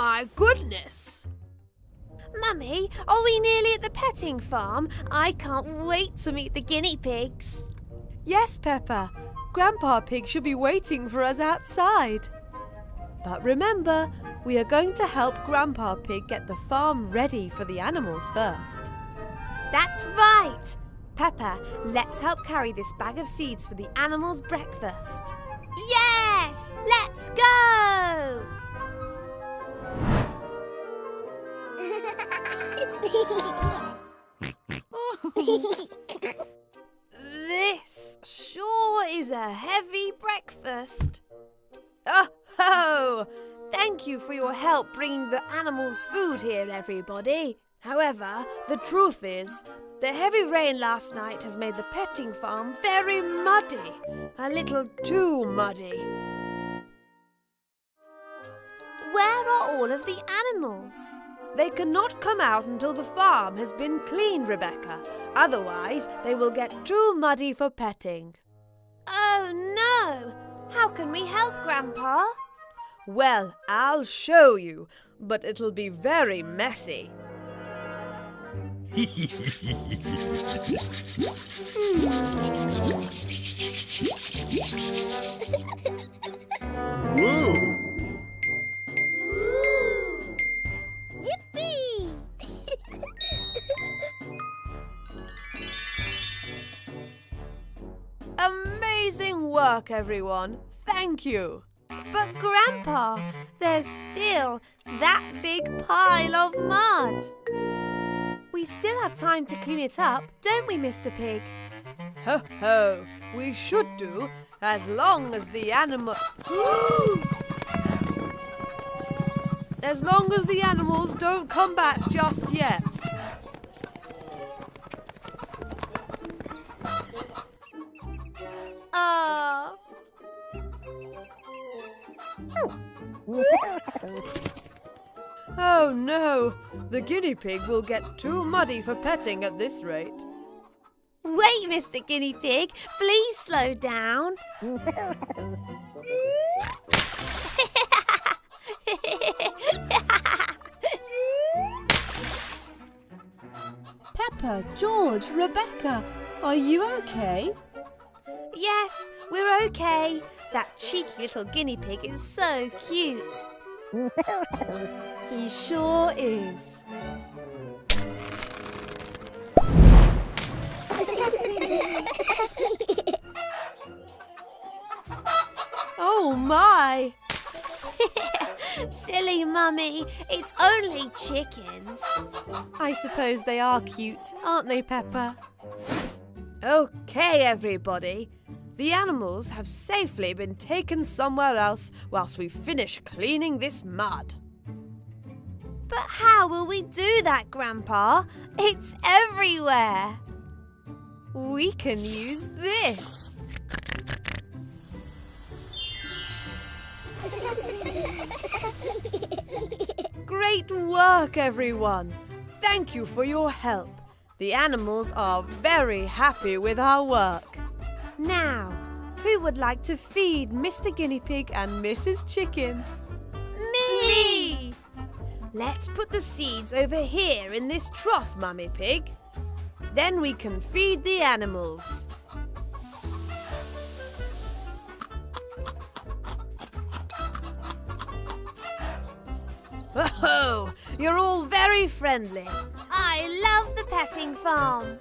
my goodness! Mummy, are we nearly at the petting farm? I can't wait to meet the guinea pigs. Yes, Peppa. Grandpa Pig should be waiting for us outside. But remember, we are going to help Grandpa Pig get the farm ready for the animals first. That's right! Peppa, let's help carry this bag of seeds for the animals' breakfast. Yes! Let's go! This sure is a heavy breakfast. Oh, thank you for your help bringing the animals food here, everybody. However, the truth is, the heavy rain last night has made the petting farm very muddy. A little too muddy. Where are all of the animals? They cannot come out until the farm has been cleaned, Rebecca. Otherwise, they will get too muddy for petting. Oh no! How can we help, Grandpa? Well, I'll show you, but it'll be very messy. Whoa! Yippee! Amazing work, everyone. Thank you. But Grandpa, there's still that big pile of mud. We still have time to clean it up, don't we, Mr. Pig? Ho ho, we should do, as long as the as long as the animals don't come back just yet. Ah. Oh no, the guinea pig will get too muddy for petting at this rate. Wait, Mr. Guinea Pig, please slow down. Peppa, George, Rebecca, are you okay? Yes, we're okay. That cheeky little guinea pig is so cute. He sure is. Oh my! Silly Mummy, it's only chickens. I suppose they are cute, aren't they, Peppa? Okay, everybody. The animals have safely been taken somewhere else whilst we finish cleaning this mud. But how will we do that, Grandpa? It's everywhere. We can use this. Great work, everyone. Thank you for your help. The animals are very happy with our work. Now, who would like to feed Mr. Guinea Pig and Mrs. Chicken? Me! Let's put the seeds over here in this trough, Mummy Pig. Then we can feed the animals. Oh, you're all very friendly. I love the petting farm.